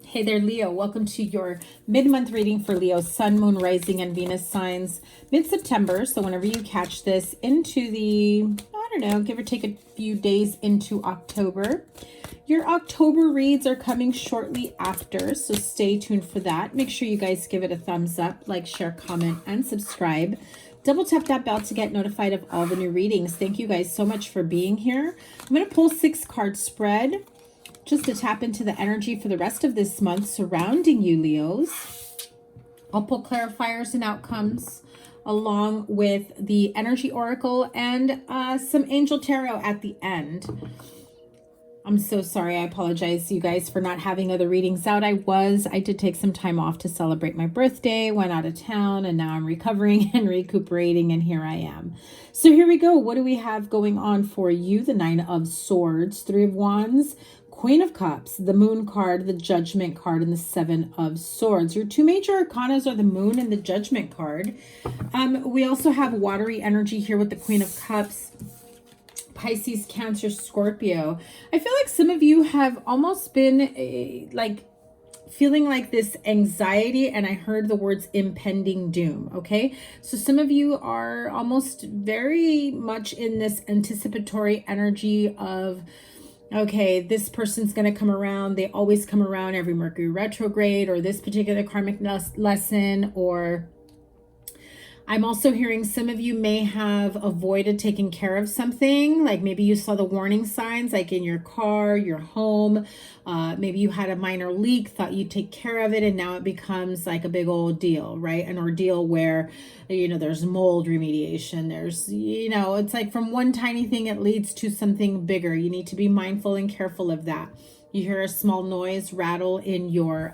Hey there, Leo. Welcome to your mid-month reading for Leo, Sun, Moon, Rising, and Venus signs mid-September. So whenever you catch this into the, I don't know, give or take a few days into October. Your October reads are coming shortly after, so stay tuned for that. Make sure you guys give it a thumbs up, like, share, comment, and subscribe. Double tap that bell to get notified of all the new readings. Thank you guys so much for being here. I'm going to pull 6-card spread just to tap into the energy for the rest of this month surrounding you, Leos. I'll pull clarifiers and outcomes along with the energy oracle and some angel tarot at the end. I'm so sorry. I apologize, you guys, for not having other readings out. I did take some time off to celebrate my birthday, went out of town, and now I'm recovering and recuperating, and here I am. So here we go. What do we have going on for you? The 9 of Swords, 3 of Wands, Queen of Cups, the Moon card, the Judgment card, and the 7 of Swords. Your two major arcanas are the Moon and the Judgment card. We also have watery energy here with the Queen of Cups, Pisces, Cancer, Scorpio. I feel like some of you have almost been feeling like this anxiety, and I heard the words impending doom. Okay, so some of you are almost very much in this anticipatory energy of, okay, this person's going to come around. They always come around every Mercury retrograde, or this particular karmic lesson, or I'm also hearing some of you may have avoided taking care of something. Like maybe you saw the warning signs, like in your car, your home. Maybe you had a minor leak, thought you'd take care of it, and now it becomes like a big old deal, right? An ordeal where, there's mold remediation. There's, it's like from one tiny thing, it leads to something bigger. You need to be mindful and careful of that. You hear a small noise rattle in your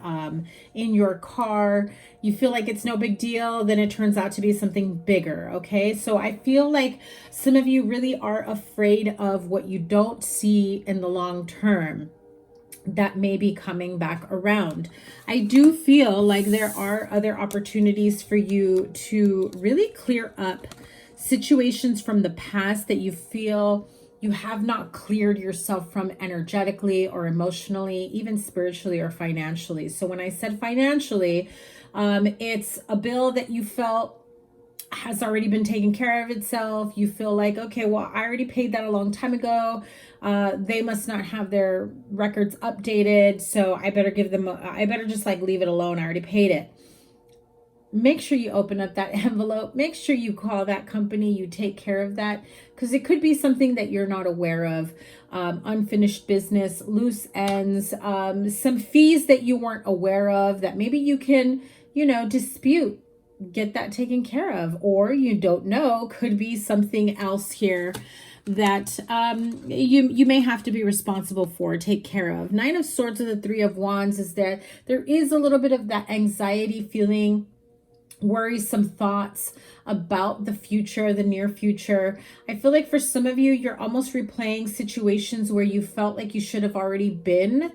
car. You feel like it's no big deal. Then it turns out to be something bigger. Okay. So I feel like some of you really are afraid of what you don't see in the long term that may be coming back around. I do feel like there are other opportunities for you to really clear up situations from the past that you feel you have not cleared yourself from energetically or emotionally, even spiritually or financially. So when I said financially, it's a bill that you felt has already been taken care of itself. You feel like, okay, well, I already paid that a long time ago. They must not have their records updated. So I better I better just leave it alone. I already paid it. Make sure you open up that envelope. Make sure you call that company. You take care of that, because it could be something that you're not aware of. Unfinished business, loose ends, some fees that you weren't aware of that maybe you can, dispute. Get that taken care of. Or you don't know, could be something else here that you may have to be responsible for, take care of. 9 of Swords and the 3 of Wands is that there is a little bit of that anxiety feeling, worrisome thoughts about the future, the near future. I feel like for some of you, you're almost replaying situations where you felt like you should have already been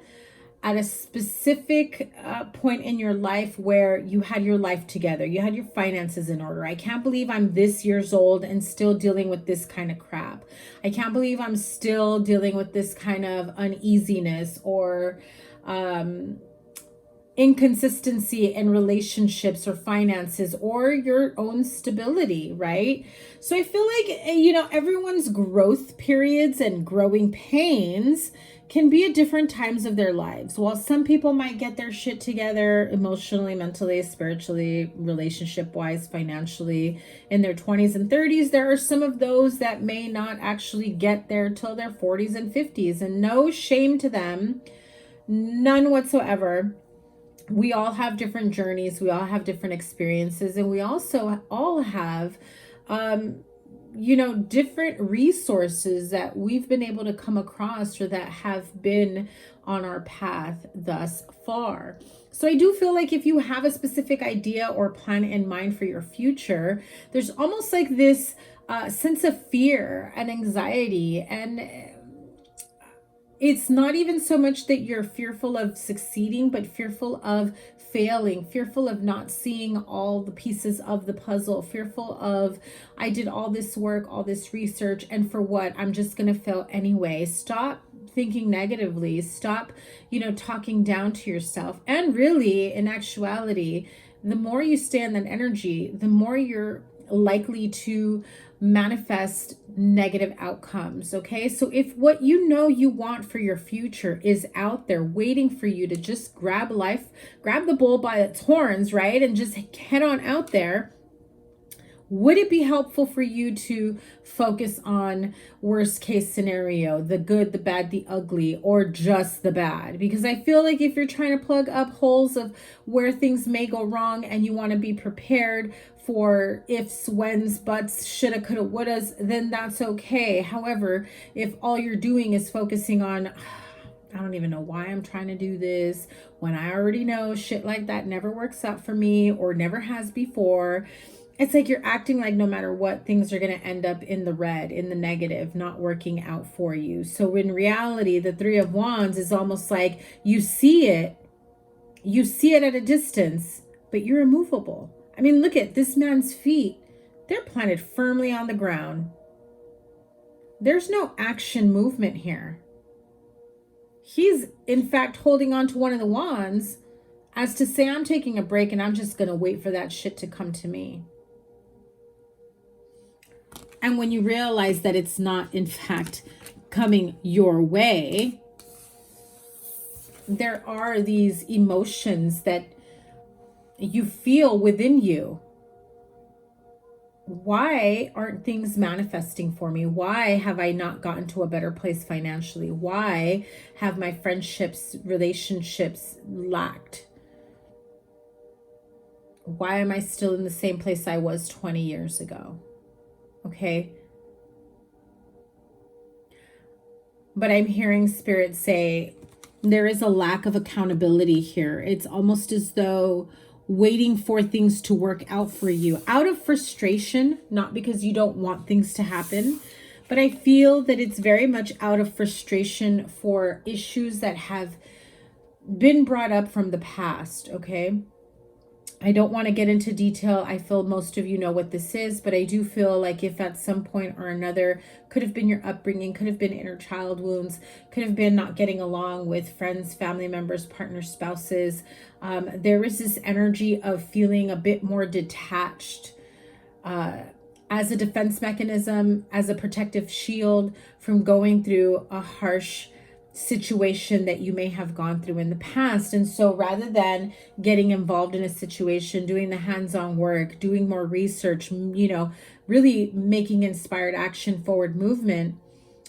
at a specific point in your life where you had your life together. You had your finances in order. I can't believe I'm this years old and still dealing with this kind of crap. I can't believe I'm still dealing with this kind of uneasiness or inconsistency in relationships or finances or your own stability, right? So I feel like, everyone's growth periods and growing pains can be at different times of their lives. While some people might get their shit together emotionally, mentally, spiritually, relationship-wise, financially in their 20s and 30s, there are some of those that may not actually get there till their 40s and 50s. And no shame to them, none whatsoever. We all have different journeys. We all have different experiences. And we also all have, different resources that we've been able to come across or that have been on our path thus far. So I do feel like if you have a specific idea or plan in mind for your future, there's almost like this sense of fear and anxiety, and it's not even so much that you're fearful of succeeding, but fearful of failing, fearful of not seeing all the pieces of the puzzle, fearful of, I did all this work, all this research, and for what? I'm just going to fail anyway. Stop thinking negatively. Stop, talking down to yourself. And really, in actuality, the more you stay in that energy, the more you're likely to manifest negative outcomes. Okay, so if what you want for your future is out there waiting for you to just grab the bull by its horns, right, and just head on out there, would it be helpful for you to focus on worst case scenario, the good, the bad, the ugly, or just the bad? Because I feel like if you're trying to plug up holes of where things may go wrong and you want to be prepared for ifs, whens, buts, shoulda, coulda, wouldas, then that's okay. However, if all you're doing is focusing on, I don't even know why I'm trying to do this, when I already know shit like that never works out for me or never has before, it's like you're acting like no matter what, things are going to end up in the red, in the negative, not working out for you. So in reality, the Three of Wands is almost like you see it at a distance, but you're immovable. I mean, look at this man's feet. They're planted firmly on the ground. There's no action movement here. He's, in fact, holding on to one of the wands as to say, I'm taking a break and I'm just going to wait for that shit to come to me. And when you realize that it's not, in fact, coming your way, there are these emotions that you feel within you. Why aren't things manifesting for me? Why have I not gotten to a better place financially? Why have my friendships, relationships lacked? Why am I still in the same place I was 20 years ago? Okay. But I'm hearing Spirit say there is a lack of accountability here. It's almost as though waiting for things to work out for you out of frustration, not because you don't want things to happen, but I feel that it's very much out of frustration for issues that have been brought up from the past. Okay. I don't want to get into detail. I feel most of you know what this is, but I do feel like if at some point or another, could have been your upbringing, could have been inner child wounds, could have been not getting along with friends, family members, partners, spouses. There is this energy of feeling a bit more detached as a defense mechanism, as a protective shield from going through a harsh situation that you may have gone through in the past. And so rather than getting involved in a situation, doing the hands-on work, doing more research, really making inspired action, forward movement,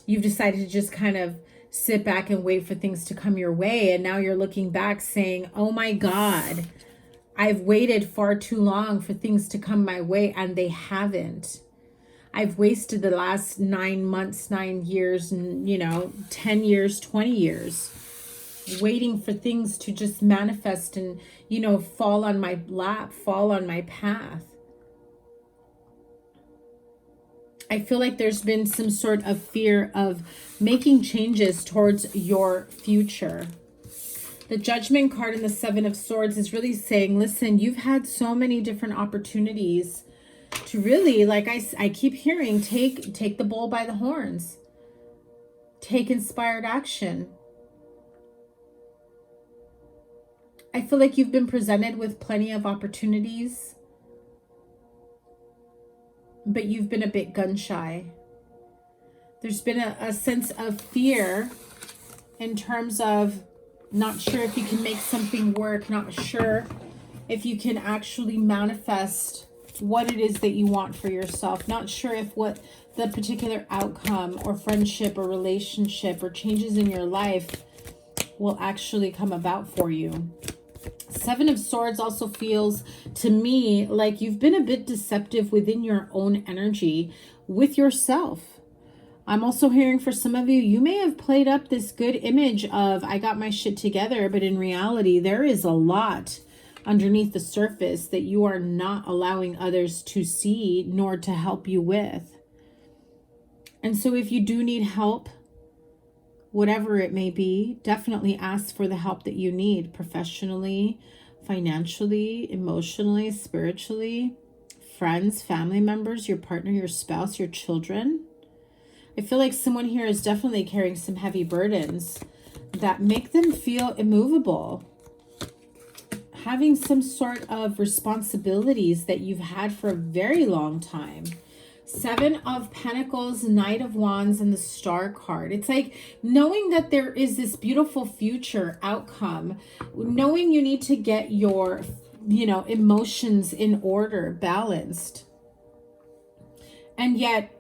you've decided to just kind of sit back and wait for things to come your way. And now you're looking back saying, oh my God, I've waited far too long for things to come my way, and they haven't. I've wasted the last 9 months, 9 years, and 10 years, 20 years waiting for things to just manifest and, fall on my lap, fall on my path. I feel like there's been some sort of fear of making changes towards your future. The Judgment card in the Seven of Swords is really saying, listen, you've had so many different opportunities to really, like I keep hearing, take the bull by the horns. Take inspired action. I feel like you've been presented with plenty of opportunities, but you've been a bit gun shy. There's been a sense of fear in terms of not sure if you can make something work, not sure if you can actually manifest what it is that you want for yourself, not sure if what the particular outcome or friendship or relationship or changes in your life will actually come about for you. Seven of Swords also feels to me like you've been a bit deceptive within your own energy with yourself. I'm also hearing for some of you, you may have played up this good image of I got my shit together, but in reality, there is a lot underneath the surface that you are not allowing others to see nor to help you with. And so if you do need help, whatever it may be, definitely ask for the help that you need professionally, financially, emotionally, spiritually, friends, family members, your partner, your spouse, your children. I feel like someone here is definitely carrying some heavy burdens that make them feel immovable. Having some sort of responsibilities that you've had for a very long time. 7 of Pentacles, Knight of Wands, and the Star card. It's like knowing that there is this beautiful future outcome, knowing you need to get your, emotions in order, balanced. And yet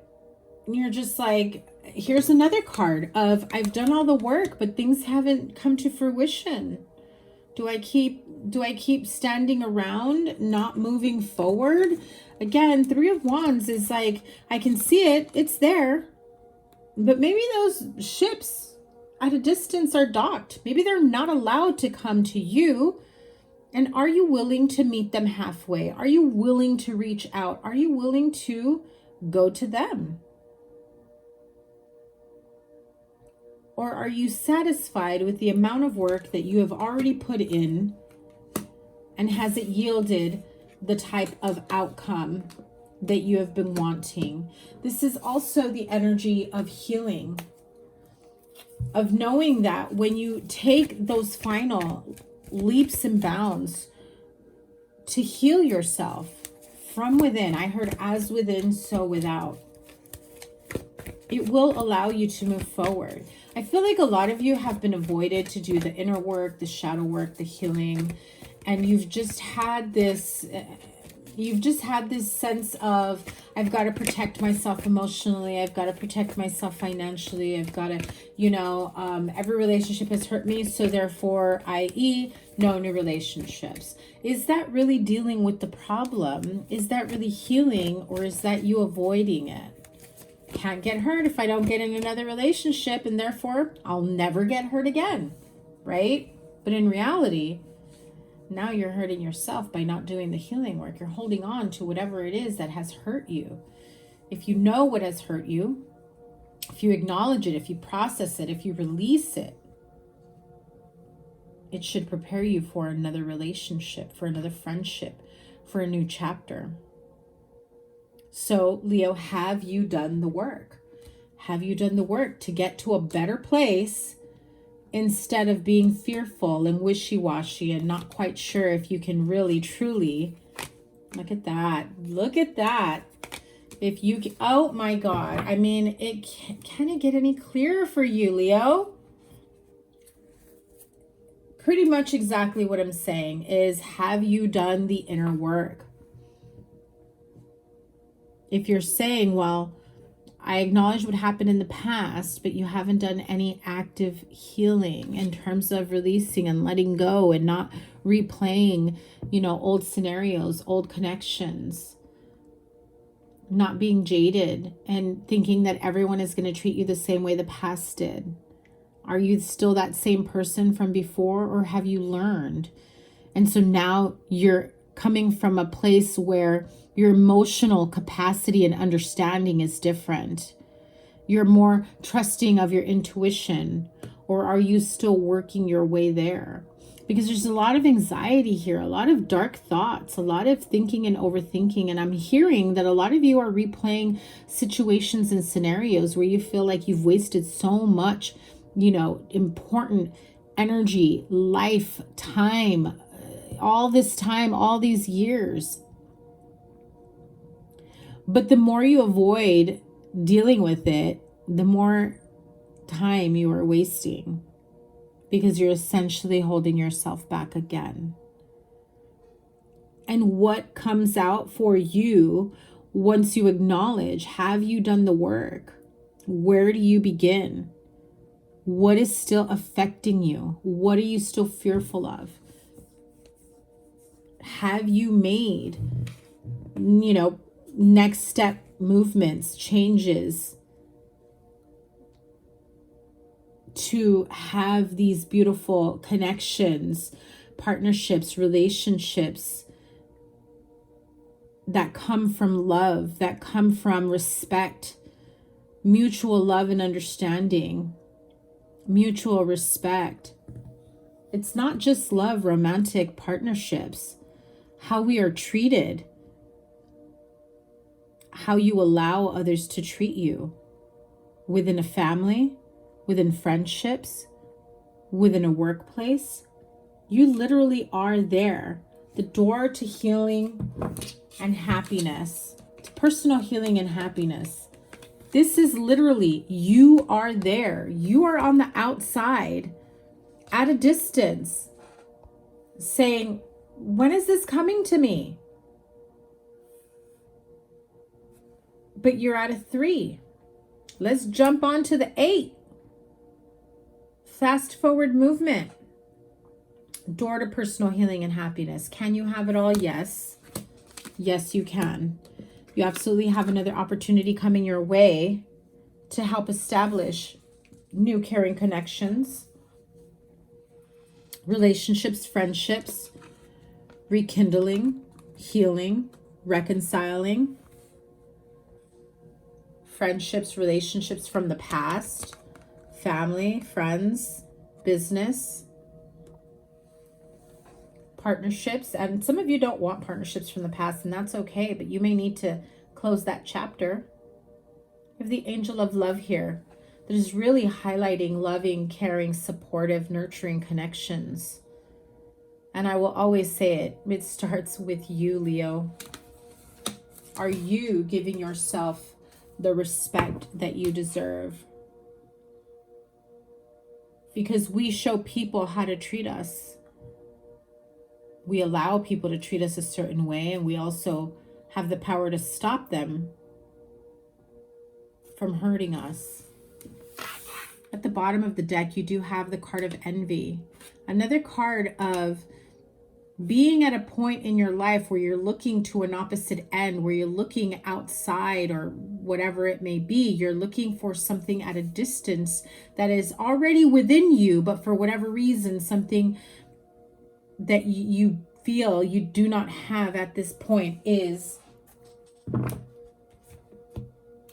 you're just like, here's another card of, I've done all the work, but things haven't come to fruition. Do I keep standing around, not moving forward? Again, 3 of Wands is like, I can see it, it's there, but maybe those ships at a distance are docked. Maybe they're not allowed to come to you. And are you willing to meet them halfway? Are you willing to reach out? Are you willing to go to them? Or are you satisfied with the amount of work that you have already put in, and has it yielded the type of outcome that you have been wanting? This is also the energy of healing, of knowing that when you take those final leaps and bounds to heal yourself from within, I heard as within, so without, it will allow you to move forward. I feel like a lot of you have been avoided to do the inner work, the shadow work, the healing, and you've just had this sense of, I've got to protect myself emotionally, I've got to protect myself financially, I've got to, every relationship has hurt me, so therefore, i.e., no new relationships. Is that really dealing with the problem? Is that really healing, or is that you avoiding it? Can't get hurt if I don't get in another relationship, and therefore I'll never get hurt again, right? But in reality, now you're hurting yourself by not doing the healing work. You're holding on to whatever it is that has hurt you. If you know what has hurt you, if you acknowledge it, if you process it, if you release it, it should prepare you for another relationship, for another friendship, for a new chapter. So, Leo, have you done the work? Have you done the work to get to a better place instead of being fearful and wishy-washy and not quite sure if you can really, truly, look at that. Look at that. If you, oh my God. I mean, can it get any clearer for you, Leo? Pretty much exactly what I'm saying is, have you done the inner work? If you're saying, well, I acknowledge what happened in the past, but you haven't done any active healing in terms of releasing and letting go and not replaying, old scenarios, old connections, not being jaded and thinking that everyone is going to treat you the same way the past did. Are you still that same person from before, or have you learned? And so now you're coming from a place where your emotional capacity and understanding is different. You're more trusting of your intuition, or are you still working your way there? Because there's a lot of anxiety here, a lot of dark thoughts, a lot of thinking and overthinking. And I'm hearing that a lot of you are replaying situations and scenarios where you feel like you've wasted so much, important energy, life, time, all this time, all these years. But the more you avoid dealing with it, the more time you are wasting, because you're essentially holding yourself back again. And what comes out for you once you acknowledge, have you done the work? Where do you begin? What is still affecting you? What are you still fearful of? Have you made, next step movements, changes to have these beautiful connections, partnerships, relationships that come from love, that come from respect, mutual love and understanding, mutual respect. It's not just love, romantic partnerships, how we are treated, how you allow others to treat you. within a family, within friendships, within a workplace. You literally are there. The door to healing and happiness, to personal healing and happiness. This is literally, you are there. You are on the outside at a distance saying, when is this coming to me? But you're at a 3. Let's jump on to the 8. Fast forward movement. Door to personal healing and happiness. Can you have it all? Yes. Yes, you can. You absolutely have another opportunity coming your way to help establish new caring connections, relationships, friendships, rekindling, healing, reconciling, friendships, relationships from the past, family, friends, business, partnerships. And some of you don't want partnerships from the past, and that's okay, but you may need to close that chapter. You have the angel of love here that is really highlighting loving, caring, supportive, nurturing connections. And I will always say it starts with you, Leo. Are you giving yourself the respect that you deserve? Because we show people how to treat us. We allow people to treat us a certain way, and we also have the power to stop them from hurting us. At the bottom of the deck, you do have the card of envy. Another card of being at a point in your life where you're looking to an opposite end, where you're looking outside or whatever it may be. You're looking for something at a distance that is already within you, but for whatever reason, something that you feel you do not have at this point is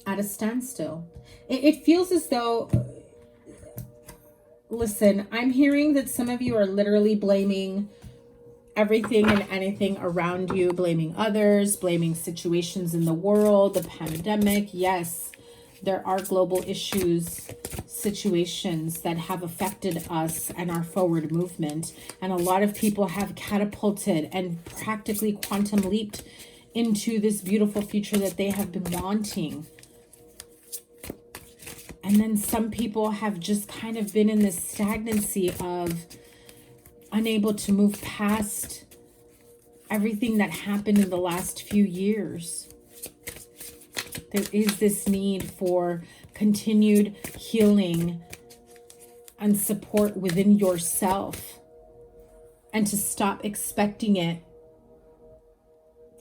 at a standstill. It feels as though, listen, I'm hearing that some of you are literally blaming everything and anything around you, blaming others, blaming situations in the world, the pandemic. Yes, there are global issues, situations that have affected us and our forward movement. And a lot of people have catapulted and practically quantum leaped into this beautiful future that they have been wanting. And then some people have just kind of been in this stagnancy of unable to move past everything that happened in the last few years. There is this need for continued healing and support within yourself, and to stop expecting it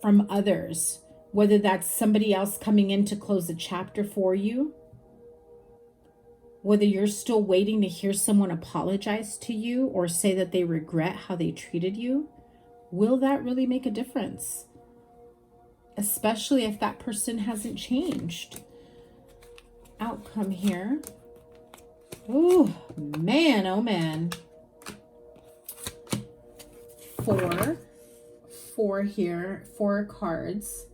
from others, whether that's somebody else coming in to close a chapter for you, whether you're still waiting to hear someone apologize to you or say that they regret how they treated you. Will that really make a difference? Especially if that person hasn't changed. Outcome here. Oh, man, oh, man. 4 here, 4 cards.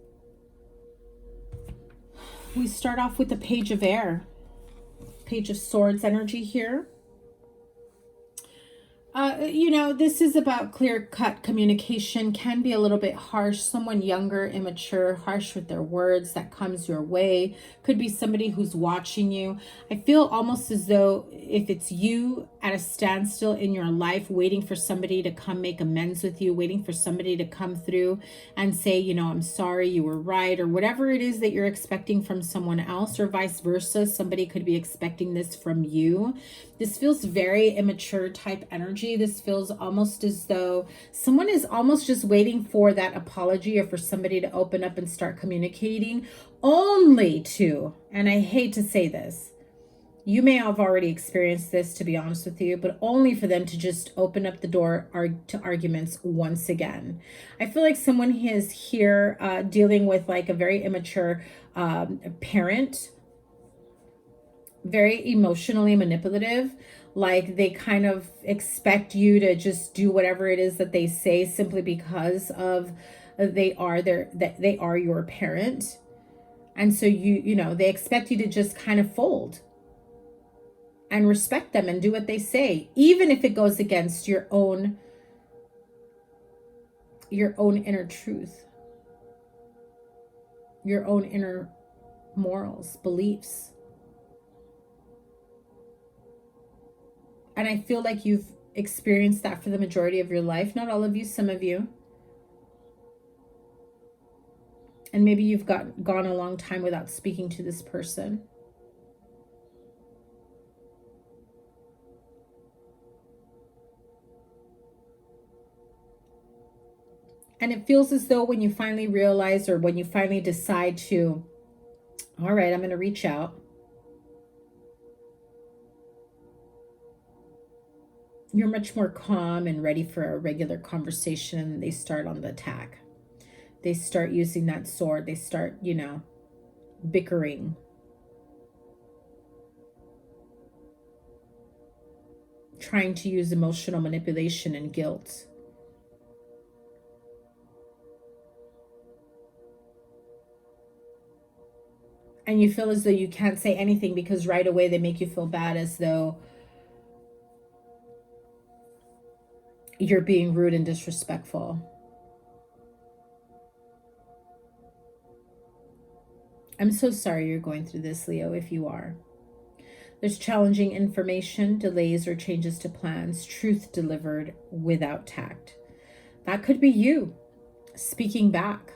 We start off with the Page of Air. Page of Swords energy here. You know, this is about clear-cut communication. Can be a little bit harsh. Someone younger, immature, harsh with their words that comes your way. Could be somebody who's watching you. I feel almost as though if it's you at a standstill in your life, waiting for somebody to come make amends with you, waiting for somebody to come through and say, you know, I'm sorry, you were right, or whatever it is that you're expecting from someone else, or vice versa. Somebody could be expecting this from you. This feels very immature type energy. This feels almost as though someone is almost just waiting for that apology or for somebody to open up and start communicating, only to, and I hate to say this, you may have already experienced this, to be honest with you, but only for them to just open up the door to arguments once again. I feel like someone is here dealing with like a very immature parent, very emotionally manipulative. Like they kind of expect you to just do whatever it is that they say simply because of they are your parent. And so you know, they expect you to just kind of fold and respect them and do what they say, even if it goes against your own inner truth, your own inner morals, beliefs. And I feel like you've experienced that for the majority of your life. Not all of you, some of you. And maybe you've gone a long time without speaking to this person. And it feels as though when you finally realize, or when you finally decide to, all right, I'm going to reach out, you're much more calm and ready for a regular conversation, and they start on the attack. They start using that sword. They start, you know, bickering. Trying to use emotional manipulation and guilt. And you feel as though you can't say anything because right away they make you feel bad, as though you're being rude and disrespectful. I'm so sorry you're going through this, Leo, if you are. There's challenging information, delays or changes to plans, truth delivered without tact. That could be you speaking back,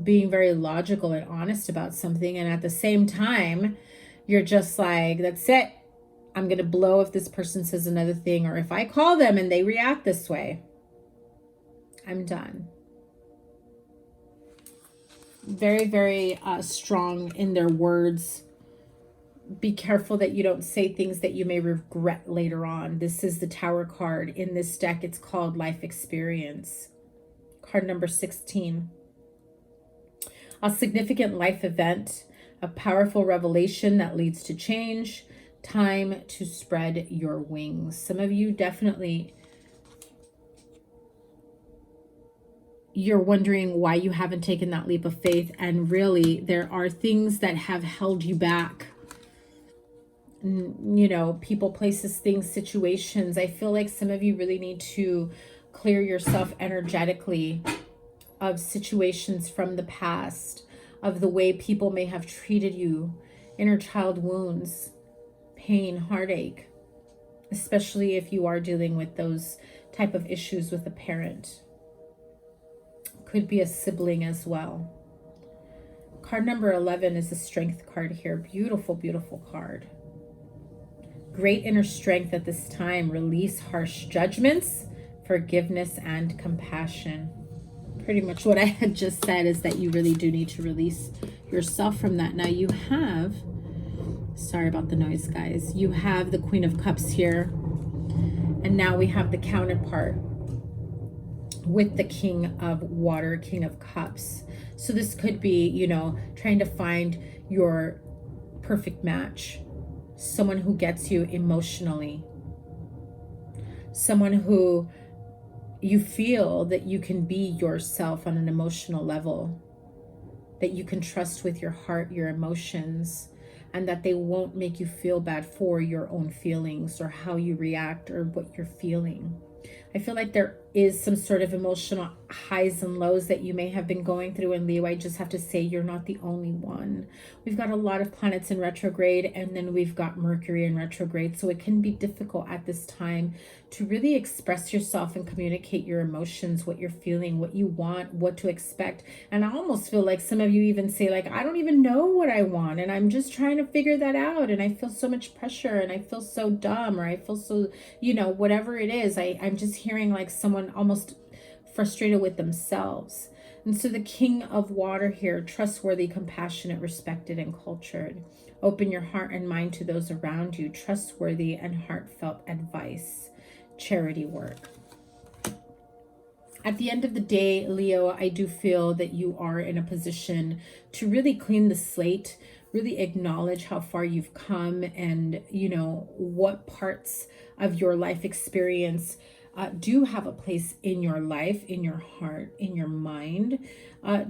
being very logical and honest about something, and at the same time, you're just like, that's it. I'm going to blow if this person says another thing, or if I call them and they react this way, I'm done. Very, very strong in their words. Be careful that you don't say things that you may regret later on. This is the Tower card. In this deck, it's called Life Experience. Card number 16. A significant life event, a powerful revelation that leads to change, time to spread your wings. Some of you definitely, you're wondering why you haven't taken that leap of faith, and really there are things that have held you back. You know, people, places, things, situations. I feel like some of you really need to clear yourself energetically of situations from the past, of the way people may have treated you, inner child wounds, pain, heartache, especially if you are dealing with those type of issues with a parent. Could be a sibling as well. Card number 11 is the Strength card here. Beautiful, beautiful card. Great inner strength at this time. Release harsh judgments, forgiveness, and compassion. Pretty much what I had just said is that you really do need to release yourself from that. Now you have, sorry about the noise, guys. You have the Queen of Cups here. And now we have the counterpart with the King of Water, King of Cups. So this could be, you know, trying to find your perfect match. Someone who gets you emotionally. Someone who you feel that you can be yourself on an emotional level. That you can trust with your heart, your emotions. And that they won't make you feel bad for your own feelings or how you react or what you're feeling. I feel like there is some sort of emotional highs and lows that you may have been going through. And Leo, I just have to say, you're not the only one. We've got a lot of planets in retrograde, and then we've got Mercury in retrograde. So it can be difficult at this time to really express yourself and communicate your emotions, what you're feeling, what you want, what to expect. And I almost feel like some of you even say, like, I don't even know what I want, and I'm just trying to figure that out, and I feel so much pressure, and I feel so dumb, or I feel so, you know, whatever it is. I'm just hearing like someone almost frustrated with themselves. And so the King of Water here, trustworthy, compassionate, respected, and cultured. Open your heart and mind to those around you. Trustworthy and heartfelt advice. Charity work. At the end of the day, Leo, I do feel that you are in a position to really clean the slate, really acknowledge how far you've come, and, you know, what parts of your life experience do have a place in your life, in your heart, in your mind.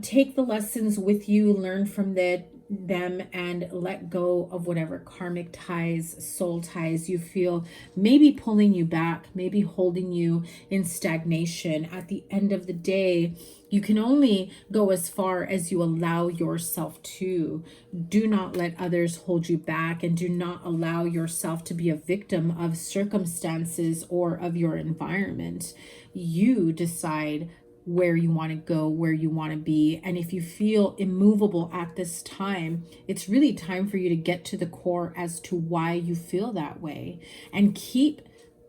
Take the lessons with you, learn from them, and let go of whatever karmic ties, soul ties you feel maybe pulling you back, maybe holding you in stagnation. At the end of the day, you can only go as far as you allow yourself to. Do not let others hold you back, and do not allow yourself to be a victim of circumstances or of your environment. You decide where you want to go, where you want to be. And if you feel immovable at this time, it's really time for you to get to the core as to why you feel that way, and keep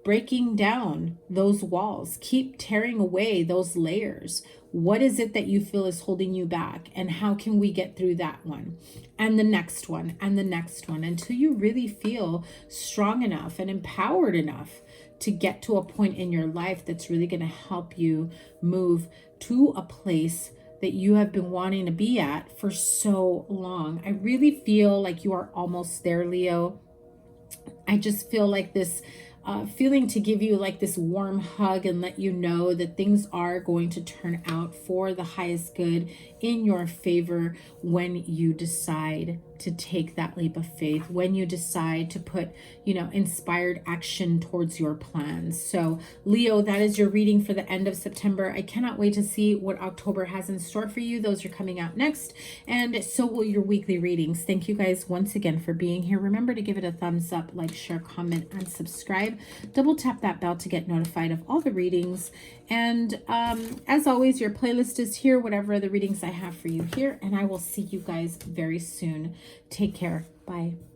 breaking down those walls, keep tearing away those layers. What is it that you feel is holding you back, and how can we get through that one and the next one and the next one, until you really feel strong enough and empowered enough to get to a point in your life that's really going to help you move to a place that you have been wanting to be at for so long. I really feel like you are almost there, Leo. I just feel like this feeling to give you like this warm hug and let you know that things are going to turn out for the highest good in your favor when you decide to take that leap of faith, when you decide to put, inspired action towards your plans. So Leo, that is your reading for the end of September. I cannot wait to see what October has in store for you. Those are coming out next, and so will your weekly readings. Thank you guys once again for being here. Remember to give it a thumbs up, like, share, comment, and subscribe. Double tap that bell to get notified of all the readings. And as always, your playlist is here, whatever other readings I have for you here, and I will see you guys very soon. Take care. Bye.